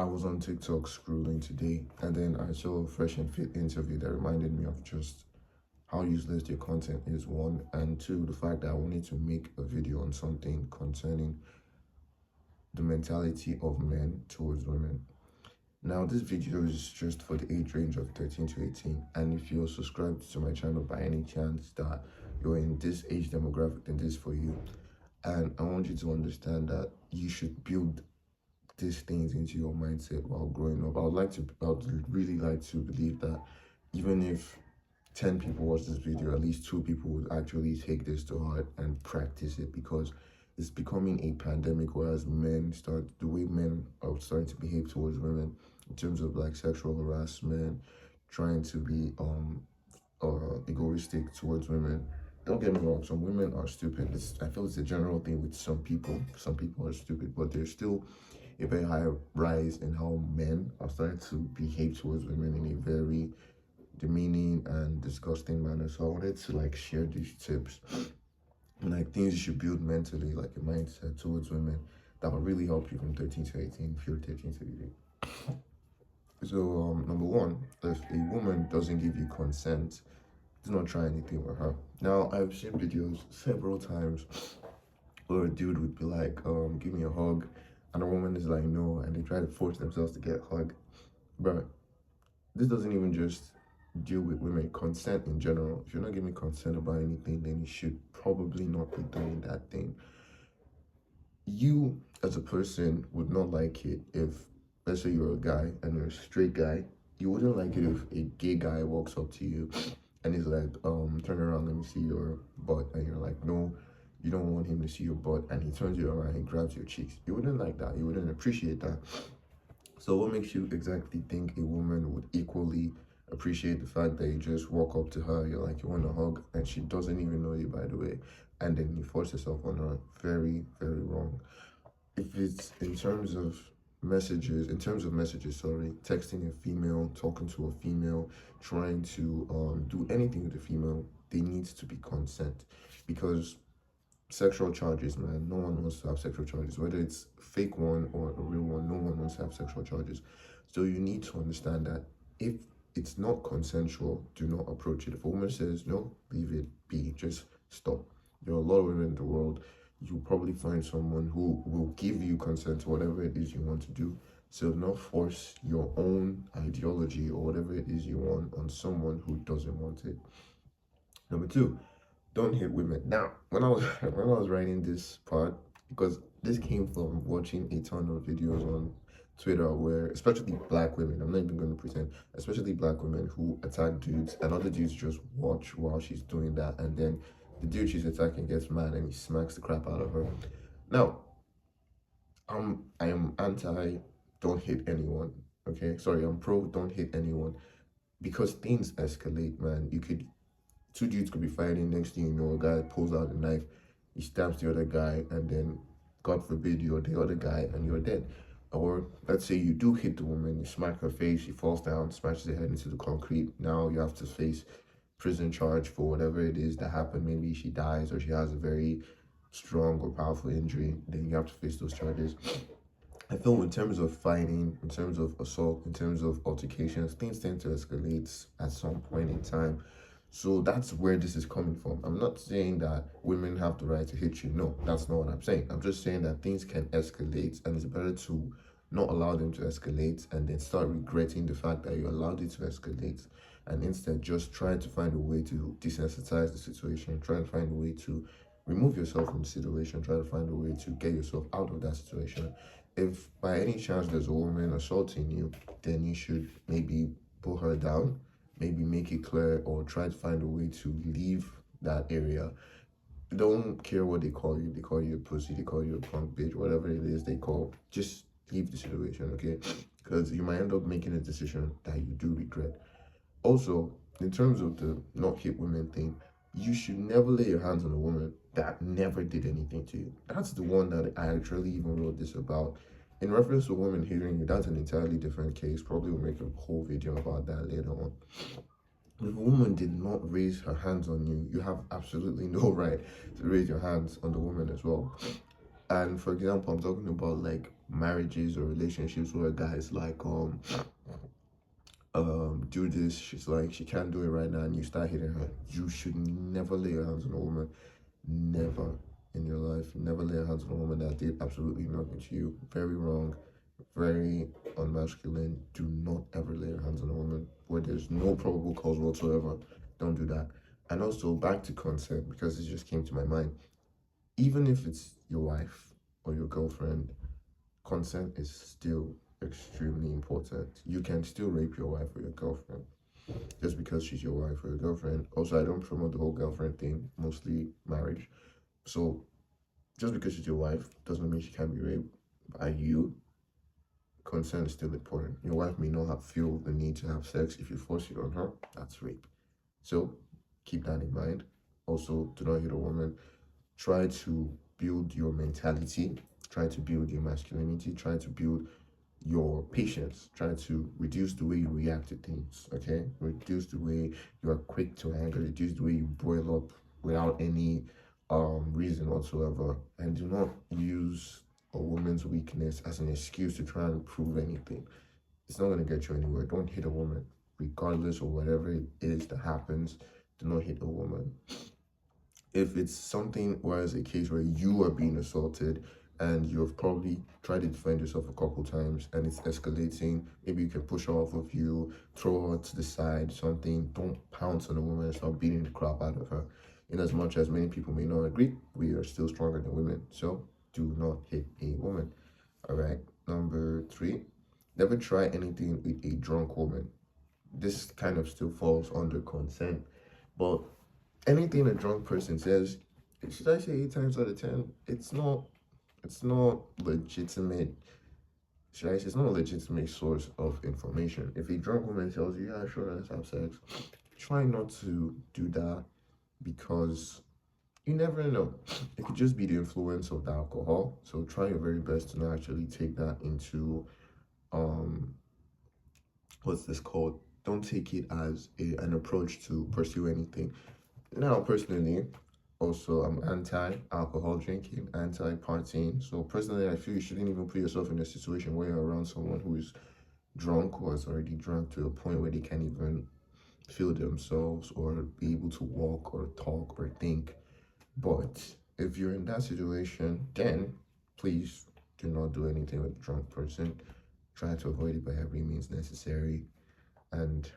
I was on TikTok scrolling today, and then I saw a fresh and fit interview that reminded me of just how useless your content is, one, and two, the fact that I wanted to make a video on something concerning the mentality of men towards women. Now, this video is just for the age range of 13 to 18, and if you're subscribed to my channel by any chance that you're in this age demographic, then this is for you. And I want you to understand that you should build these things into your mindset while growing up. I would really like to believe that even if 10 people watch this video, at least 2 people would actually take this to heart and practice it, because it's becoming a pandemic, whereas the way men are starting to behave towards women in terms of like sexual harassment, trying to be egoistic towards women. Don't get me wrong, some women are stupid. I feel it's a general thing with some people. Some people are stupid, but there's still a very high rise in how men are starting to behave towards women in a very demeaning and disgusting manner. So I wanted to like share these tips and like things you should build mentally, like a mindset towards women that will really help you from 13 to 18 if you're 13 to 18. So number one, if a woman doesn't give you consent, do not try anything with her. Now, I've seen videos several times where a dude would be like, give me a hug, and a woman is like, no, and they try to force themselves to get hugged. But this doesn't even just deal with women. Consent in general. If you're not giving consent about anything, then you should probably not be doing that thing. You, as a person, would not like it if, let's say you're a guy and you're a straight guy, you wouldn't like it if a gay guy walks up to you and he's like, turn around, let me see your butt. And you're like, no, you don't want him to see your butt. And he turns you around and grabs your cheeks. You wouldn't like that. You wouldn't appreciate that. So what makes you exactly think a woman would equally appreciate the fact that you just walk up to her, you're like, you want a hug, and she doesn't even know you, by the way, and then you force yourself on her? Very, very wrong. If it's in terms of messages, sorry, texting a female, talking to a female, trying to do anything with a female, there needs to be consent, because sexual charges, man, no one wants to have sexual charges, whether it's fake one or a real one. No one wants to have sexual charges. So you need to understand that if it's not consensual, do not approach it. If a woman says no, leave it be, just stop. There are a lot of women in the world. You'll probably find someone who will give you consent to whatever it is you want to do. So do not force your own ideology or whatever it is you want on someone who doesn't want it. Number two, don't hit women. Now, when I was when I was writing this part, because this came from watching a ton of videos on Twitter where, especially black women, I'm not even going to pretend, especially black women who attack dudes, and other dudes just watch while she's doing that, and then the dude she's attacking gets mad and he smacks the crap out of her. Now, I am anti don't hit anyone. Okay, sorry, I'm pro don't hit anyone, because things escalate, man. Two dudes could be fighting, next thing you know, a guy pulls out a knife, he stabs the other guy, and then, God forbid, you're the other guy and you're dead. Or let's say you do hit the woman, you smack her face, she falls down, smashes her head into the concrete. Now you have to face prison charge for whatever it is that happened. Maybe she dies or she has a very strong or powerful injury, then you have to face those charges. I feel in terms of fighting, in terms of assault, in terms of altercations, things tend to escalate at some point in time. So that's where this is coming from. I'm not saying that women have the right to hit you. No, that's not what I'm saying. I'm just saying that things can escalate, and it's better to not allow them to escalate and then start regretting the fact that you allowed it to escalate, and instead just trying to find a way to desensitize the situation, try to find a way to remove yourself from the situation, try to find a way to get yourself out of that situation. If by any chance there's a woman assaulting you, then you should maybe pull her down, maybe make it clear, or try to find a way to leave that area. Don't care what they call you. They call you a pussy, they call you a punk bitch, whatever it is they call. Just leave the situation, okay? Because you might end up making a decision that you do regret. Also, in terms of the not hit women thing, you should never lay your hands on a woman that never did anything to you. That's the one that I actually even wrote this about. In reference to women hitting you, that's an entirely different case. Probably will make a whole video about that later on. If a woman did not raise her hands on you, you have absolutely no right to raise your hands on the woman as well. And for example, I'm talking about like marriages or relationships where guys like do this, she's like she can't do it right now, and you start hitting her. You should never lay your hands on a woman. Never in your life. Never lay your hands on a woman that did absolutely nothing to you. Very wrong, very unmasculine. Do not ever lay your hands on a woman where there's no probable cause whatsoever. Don't do that. And also back to consent, because it just came to my mind. Even if it's your wife or your girlfriend, consent is still extremely important. You can still rape your wife or your girlfriend just because she's your wife or your girlfriend. Also, I don't promote the whole girlfriend thing, mostly marriage. So just because she's your wife doesn't mean she can't be raped by you. Consent is still important. Your wife may not feel the need to have sex. If you force it on her, that's rape. So keep that in mind. Also, do not hit a woman. Try to build your mentality. Try to build your masculinity. Try to build your patience. Try to reduce the way you react to things. Okay, reduce the way you are quick to anger. Reduce the way you boil up without any reason whatsoever, and do not use a woman's weakness as an excuse to try and prove anything. It's not going to get you anywhere. Don't hit a woman, regardless of whatever it is that happens. Do not hit a woman. If it's something where it's a case where you are being assaulted and you've probably tried to defend yourself a couple times and it's escalating, maybe you can push her off of you, throw her to the side, something. Don't pounce on a woman and start beating the crap out of her. In as much as many people may not agree, we are still stronger than women. So do not hit a woman. All right. Number 3, never try anything with a drunk woman. This kind of still falls under consent, but anything a drunk person says, should I say 8 times out of 10, it's not legitimate. Should I say it's not a legitimate source of information. If a drunk woman tells you, yeah, sure, let's have sex, try not to do that, because you never know. It could just be the influence of the alcohol. So try your very best to not actually take that into um what's this called? Don't take it as an approach to pursue anything. Now, personally, also, I'm anti-alcohol drinking, anti-partying. So personally, I feel you shouldn't even put yourself in a situation where you're around someone who is drunk or is already drunk to a point where they can't even feel themselves or be able to walk or talk or think. But if you're in that situation, then please do not do anything with a drunk person. Try to avoid it by every means necessary. And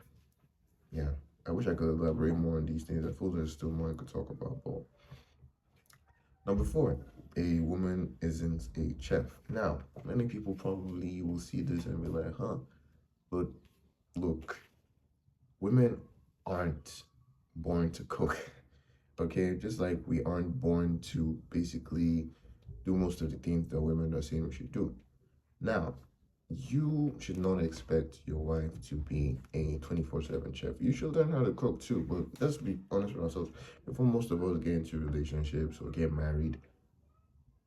yeah, I wish I could elaborate more on these things. I feel there's still more I could talk about. But number 4, a woman isn't a chef. Now, many people probably will see this and be like, huh? But look, women aren't born to cook. Okay, just like we aren't born to basically do most of the things that women are saying we should do. Now, you should not expect your wife to be a 24/7 chef. You should learn how to cook too, but let's be honest with ourselves. Before most of us get into relationships or get married,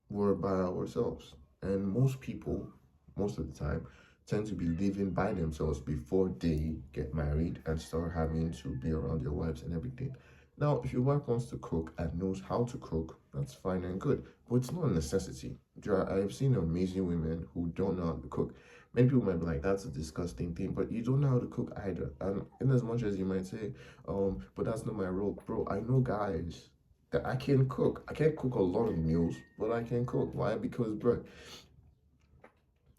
we're by ourselves. And most people, most of the time, tend to be living by themselves before they get married and start having to be around their wives and everything. Now, if your wife wants to cook and knows how to cook, that's fine and good, but it's not a necessity. I've seen amazing women who don't know how to cook. Many people might be like, that's a disgusting thing, but you don't know how to cook either. And in as much as you might say, but that's not my role, bro, I know guys that I can cook. I can't cook a lot of meals, but I can cook. Why? Because, bro,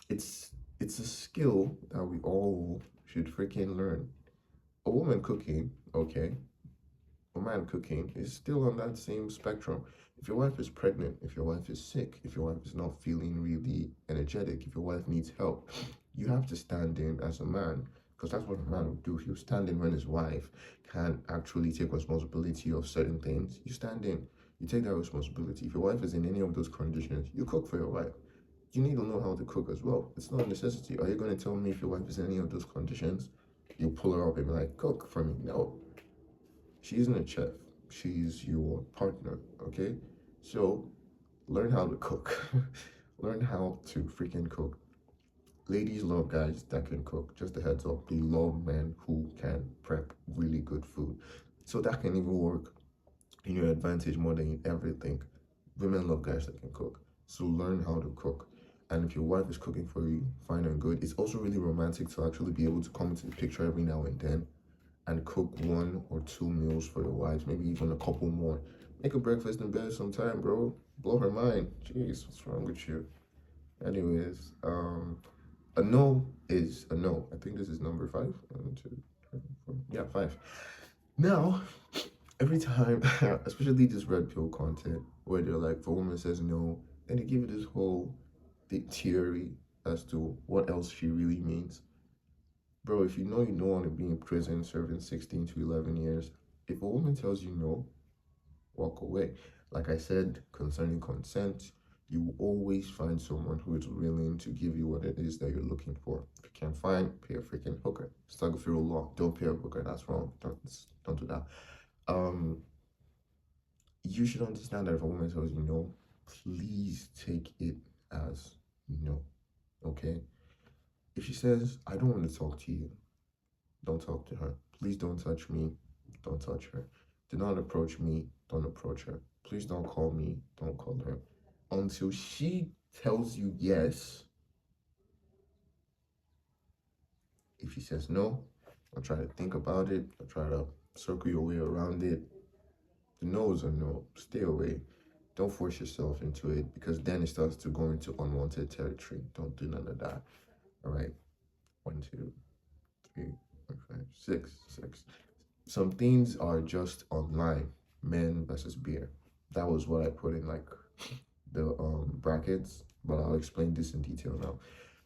it's it's a skill that we all should freaking learn. A woman cooking, okay, a man cooking is still on that same spectrum. If your wife is pregnant, if your wife is sick, if your wife is not feeling really energetic, if your wife needs help, you have to stand in as a man, because that's what a man would do. He'll stand in when his wife can't actually take responsibility of certain things. You stand in, you take that responsibility. If your wife is in any of those conditions, you cook for your wife. You need to know how to cook as well. It's not a necessity. Are you going to tell me if your wife is in any of those conditions, you pull her up and be like, cook for me? No, she isn't a chef. She's your partner, okay? So learn how to cook. Learn how to freaking cook. Ladies love guys that can cook. Just a heads up. They love men who can prep really good food. So that can even work in your advantage more than you ever think. Women love guys that can cook. So learn how to cook. And if your wife is cooking for you, fine and good. It's also really romantic to actually be able to come into the picture every now and then and cook 1 or 2 meals for your wife, maybe even a couple more. Make a breakfast in bed sometime, bro. Blow her mind. Jeez, what's wrong with you? Anyways, a no is a no. I think this is number 5. 1, 2, 3, 4. Yeah, 5. Now, every time, especially this red pill content, where they're like, if a woman says no, and they give it this whole theory as to what else she really means. Bro, if you know you don't want to be in prison serving 16 to 11 years, if a woman tells you no, walk away. Like I said, concerning consent, you will always find someone who is willing to give you what it is that you're looking for. If you can't find, pay a freaking hooker. It's like a federal law. Don't pay a hooker. That's wrong. Don't do that. You should understand that if a woman tells you no, please take it as no. Okay? If she says, I don't want to talk to you, don't talk to her. Please don't touch me, don't touch her. Do not approach me, don't approach her. Please don't call me, don't call her. Until she tells you yes. If she says no, I'll try to think about it. I'll try to circle your way around it. The no is a no. Stay away. Don't force yourself into it, because then it starts to go into unwanted territory. Don't do none of that. All right. 1, 2, 3, 4, 5, 6. Some things are just online. Men versus beer. That was what I put in like the brackets, but I'll explain this in detail now.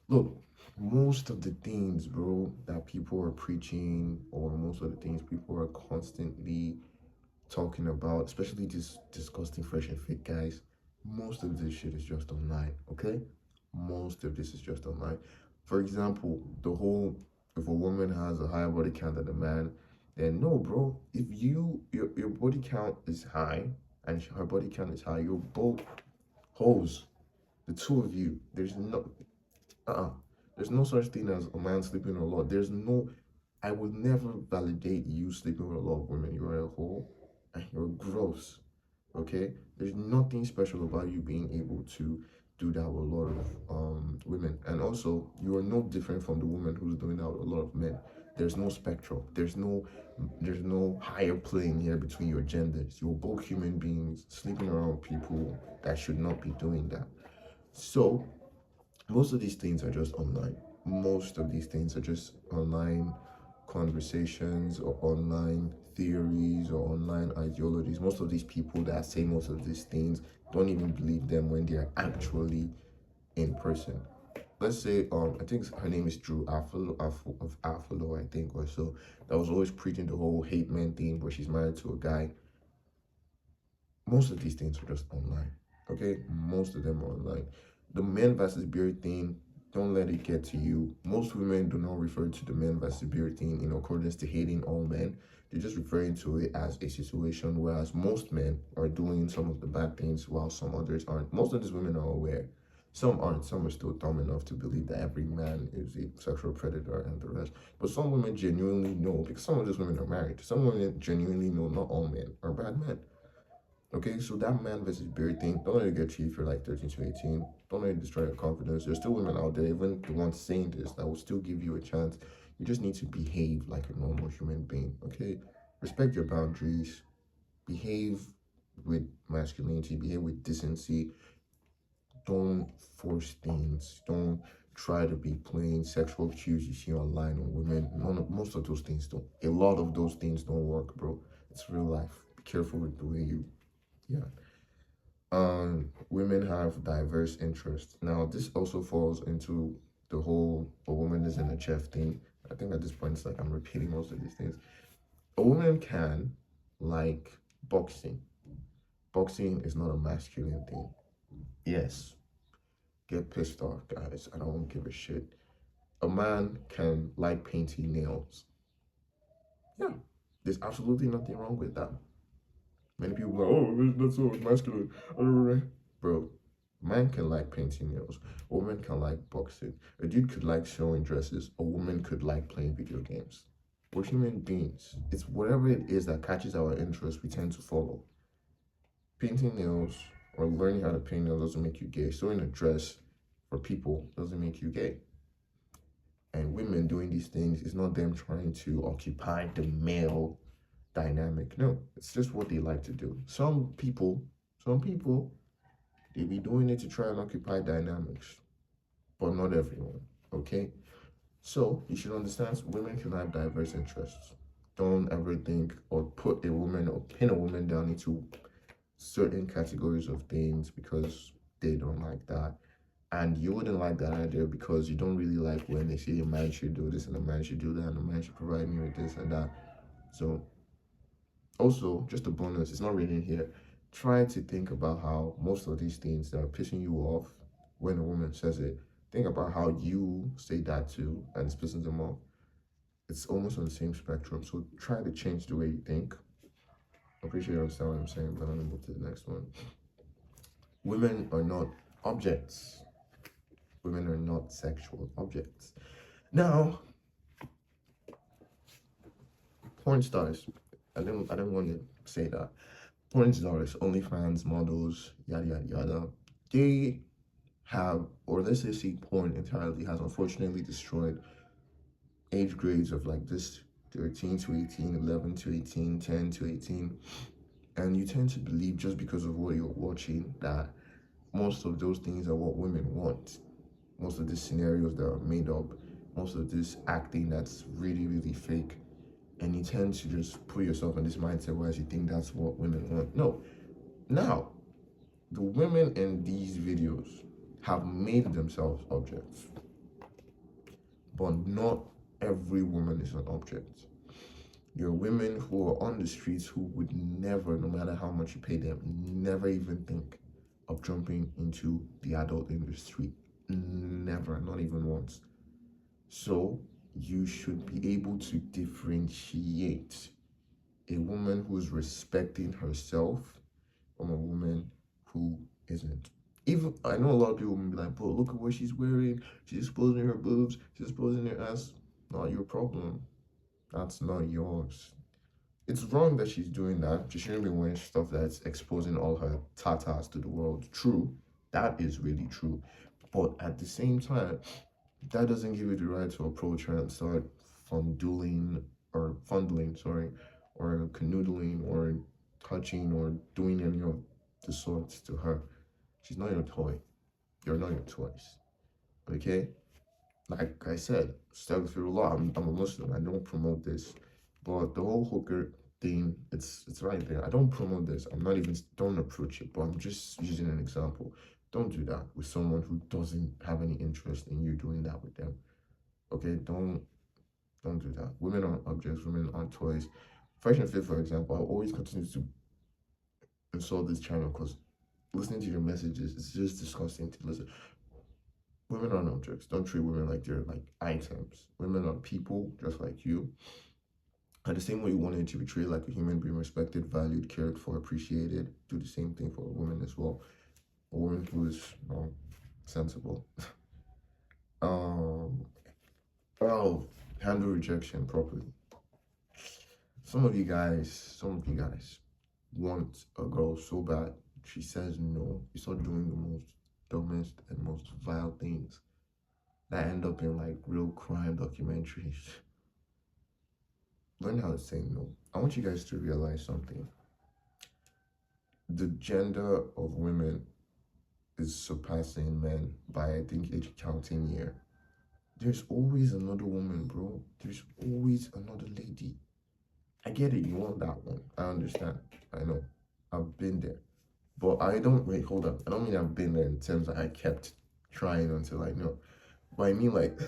Look, most of the things, bro, that people are preaching, or most of the things people are constantly talking about, especially these disgusting fresh and fit guys, most of this shit is just online, okay? Most of this is just online. For example, the whole, if a woman has a higher body count than a man, then no, bro. If your body count is high and her body count is high, you're both hoes. The two of you. There's no such thing as a man sleeping a lot. I would never validate you sleeping with a lot of women. You're a hoe and you're gross. Okay? There's nothing special about you being able to do that with a lot of women. And also, you are no different from the woman who's doing that with a lot of men. There's no spectrum. There's no higher plane here between your genders. You're both human beings sleeping around people that should not be doing that. So, most of these things are just online. Most of these things are just online conversations or online theories or online ideologies. Most of these people that say most of these things don't even believe them when they're actually in person. Let's say I think her name is Drew Afalo, I think, or so, that was always preaching the whole hate men thing where she's married to a guy. Most of these things are just online. Okay? Most of them are online. The men versus beard thing, don't let it get to you. Most women do not refer to the men versus beard thing in accordance to hating all men. They're just referring to it as a situation, whereas most men are doing some of the bad things while some others aren't. Most of these women are aware. Some aren't. Some are still dumb enough to believe that every man is a sexual predator and the rest. But some women genuinely know, because some of these women are married. Some women genuinely know not all men are bad men. Okay, so that man versus beard thing, don't let it get you if you're like 13 to 18. Don't let it destroy your confidence. There's still women out there, even the ones saying this, that will still give you a chance. You just need to behave like a normal human being, okay? Respect your boundaries. Behave with masculinity. Behave with decency. Don't force things. Don't try to be playing sexual cues you see online on women. Most of those things don't. A lot of those things don't work, bro. It's real life. Be careful with the way you, yeah. Women have diverse interests. Now, this also falls into the whole a woman is in a chef thing. I think at this point, it's like I'm repeating most of these things. A woman can like boxing. Boxing is not a masculine thing. Yes, get pissed off, guys. I don't give a shit. A man can like painting nails. Yeah, there's absolutely nothing wrong with that. Many people are like, oh, that's so masculine. Bro, man can like painting nails. A woman can like boxing. A dude could like sewing dresses. A woman could like playing video games. We're human beings. It's whatever it is that catches our interest, we tend to follow. Painting nails or learning how to paint nails doesn't make you gay. Sewing a dress for people doesn't make you gay. And women doing these things is not them trying to occupy the male dynamic. No, it's just what they like to do. Some people, they be doing it to try and occupy dynamics, but not everyone. Okay? So you should understand women can have diverse interests. Don't ever think or put a woman or pin a woman down into certain categories of things because they don't like that. And you wouldn't like that idea because you don't really like when they say a man should do this and a man should do that and a man should provide me with this and that. So also, just a bonus, it's not written here. Try to think about how most of these things that are pissing you off when a woman says it, think about how you say that too and it's pissing them off. It's almost on the same spectrum. So try to change the way you think. I'm pretty sure you understand what I'm saying, but I'm gonna move to the next one. Women are not objects. Women are not sexual objects. Now, porn stars. I don't want to say that. Porn stars, OnlyFans models, yada yada yada. They have, or let's just say porn entirely has unfortunately destroyed age grades of like this 13 to 18, 11 to 18, 10 to 18. And you tend to believe just because of what you're watching that most of those things are what women want. Most of these scenarios that are made up, most of this acting that's really, really fake. And you tend to just put yourself in this mindset where you think that's what women want. No. Now, the women in these videos have made themselves objects. But not every woman is an object. There are women who are on the streets who would never, no matter how much you pay them, never even think of jumping into the adult industry. Never, not even once. So you should be able to differentiate a woman who's respecting herself from a woman who isn't. Even I know a lot of people will be like, "Bro, look at what she's wearing. She's exposing her boobs. She's exposing her ass." Not your problem. That's not yours. It's wrong that she's doing that. She shouldn't be wearing stuff that's exposing all her tatas to the world. True, that is really true. But at the same time, that doesn't give you the right to approach her and start fondling, sorry, or canoodling or touching or doing any of the sorts to her. She's not your toy. You're not your toys. Okay? Like I said, astaghfirullah, I'm a Muslim. I don't promote this. But the whole hooker thing, it's right there. I don't promote this. I'm not even, don't approach it. But I'm just using an example. Don't do that with someone who doesn't have any interest in you doing that with them. Okay? Don't do that. Women aren't objects. Women aren't toys. Fresh and Fit, for example, I always continue to insult this channel because listening to your messages, it's just disgusting to listen. Women aren't objects. Don't treat women like they're like items. Women are people just like you. And the same way you wanted to be treated like a human being, respected, valued, cared for, appreciated, do the same thing for a woman as well. A woman who is sensible. Oh, handle rejection properly. Some of you guys want a girl so bad. She says no. You start doing the most dumbest and most vile things that end up in like real crime documentaries. Learn how to say no. I want you guys to realize something. The gender of women is surpassing men by, I think, each counting year. There's always another woman, bro. There's always another lady. I get it, you want that one. I understand. I know. I've been there. But I don't, wait, hold up. I don't mean I've been there in terms that I kept trying until I know. But I mean like,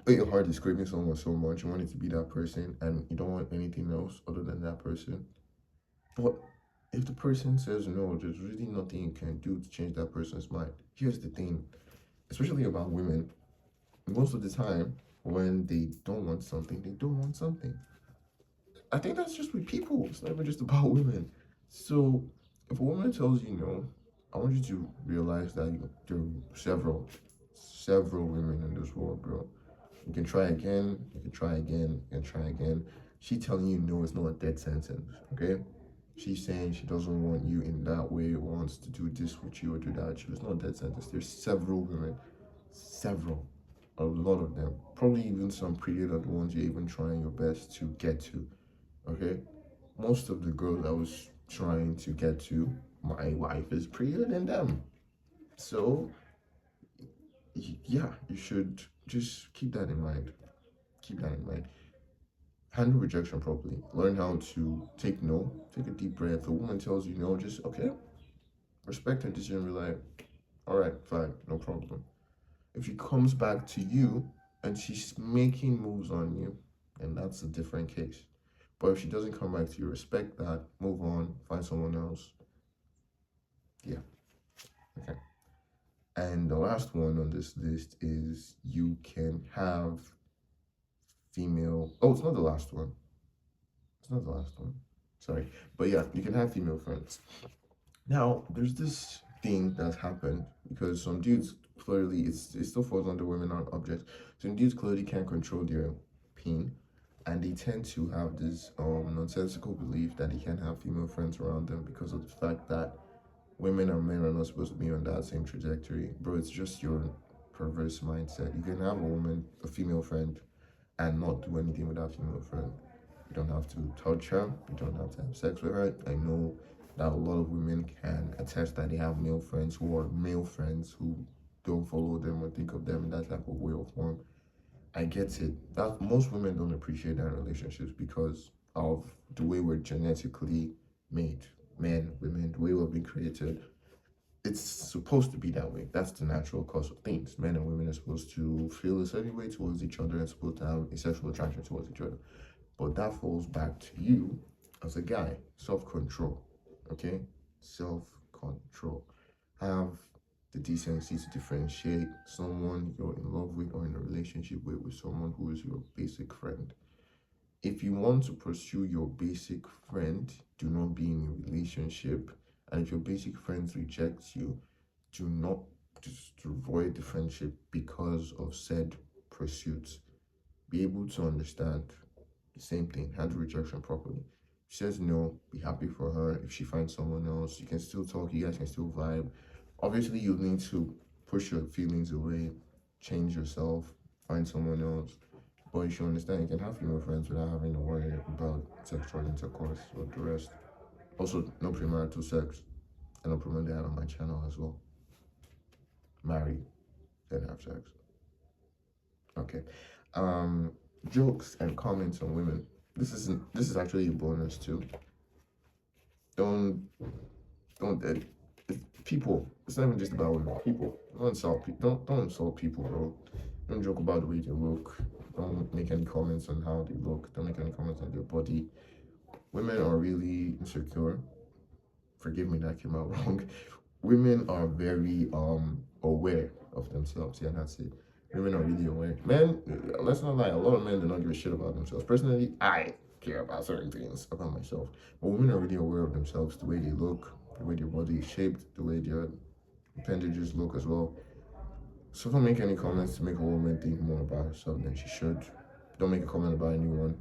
your heart is craving someone so much, you want it to be that person, and you don't want anything else other than that person. But if the person says no, there's really nothing you can do to change that person's mind. Here's the thing, especially about women, most of the time, when they don't want something, they don't want something. I think that's just with people. It's not even just about women. So if a woman tells you no, I want you to realize that there are several women in this world, bro. You can try again, you can try again, you can try again. She telling you no is not a dead sentence, okay? She's saying she doesn't want you in that way, wants to do this with you or do that with you. It's not a dead sentence. There's Several, a lot of them. Probably even some prettier than the ones you're even trying your best to get to. Okay? Most of the girls I was trying to get to, my wife is prettier than them. So, yeah, you should just keep that in mind. Keep that in mind. Handle rejection properly. Learn how to take no. Take a deep breath. If a woman tells you no, just okay. Respect her decision. Be like, all right, fine, no problem. If she comes back to you and she's making moves on you, then that's a different case. But if she doesn't come back to you, respect that. Move on. Find someone else. Yeah. Okay. And the last one on this list is you can have female. Oh, it's not the last one. It's not the last one. Sorry. But yeah, you can have female friends. Now, there's this thing that's happened because some dudes clearly it still falls under women aren't objects. Some dudes clearly can't control their pain, and they tend to have this nonsensical belief that they can't have female friends around them because of the fact that women and men are not supposed to be on that same trajectory. Bro, it's just your perverse mindset. You can have a female friend, and not do anything with that female friend. You don't have to touch her. You don't have to have sex with her. I know that a lot of women can attest that they have male friends who are male friends who don't follow them or think of them in that type of way or form. I get it. That most women don't appreciate that in relationships because of the way we're genetically made. Men, women, the way we've been created. It's supposed to be that way. That's the natural course of things. Men and women are supposed to feel a certain way towards each other and supposed to have a sexual attraction towards each other. But that falls back to you as a guy. Self-control. Okay? Self-control. Have the decency to differentiate someone you're in love with or in a relationship with someone who is your basic friend. If you want to pursue your basic friend, do not be in a relationship. And if your basic friend rejects you, do not just avoid the friendship because of said pursuits. Be able to understand the same thing, handle rejection properly. If she says no, be happy for her. If she finds someone else, you can still talk, you guys can still vibe. Obviously, you need to push your feelings away, change yourself, find someone else. But you should understand you can have female friends without having to worry about sexual intercourse or the rest. Also, no premarital sex. And I'll promote that on my channel as well. Marry, then have sex. Okay. Jokes and comments on women. This is actually a bonus too. Don't people. It's not even just about women. People. Don't insult people. Don't insult people, bro. Don't joke about the way they look. Don't make any comments on how they look. Don't make any comments on their body. Women are really insecure. Forgive me that came out wrong. Women are very aware of themselves. Yeah, that's it. Women are really aware. Men, let's not lie, a lot of men do not give a shit about themselves. Personally, I care about certain things about myself. But women are really aware of themselves, the way they look, the way their body is shaped, the way their appendages look as well. So don't make any comments to make a woman think more about herself than she should. Don't make a comment about anyone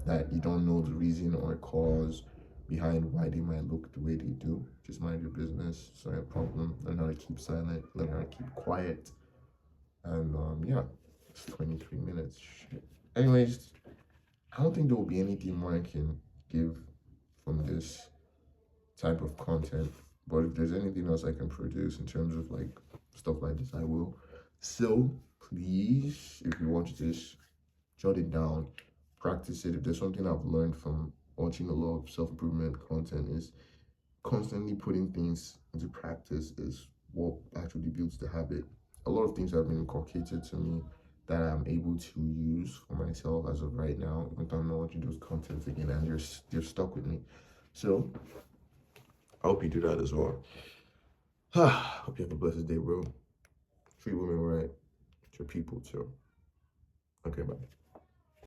that you don't know the reason or cause behind why they might look the way they do. Just mind your business. It's not a problem. Learn how to keep silent. Learn how to keep quiet. And yeah, it's 23 minutes. Shit. Anyways, I don't think there will be anything more I can give from this type of content. But if there's anything else I can produce in terms of like stuff like this, I will. So please, if you watch this, jot it down, practice it. If there's something I've learned from watching a lot of self-improvement content is constantly putting things into practice is what actually builds the habit. A lot of things have been inculcated to me that I'm able to use for myself as of right now, even though I'm not watching those contents again and they're stuck with me. So I hope you do that as well. Hope you have a blessed day, bro. Treat women right. Treat people too. Okay, bye.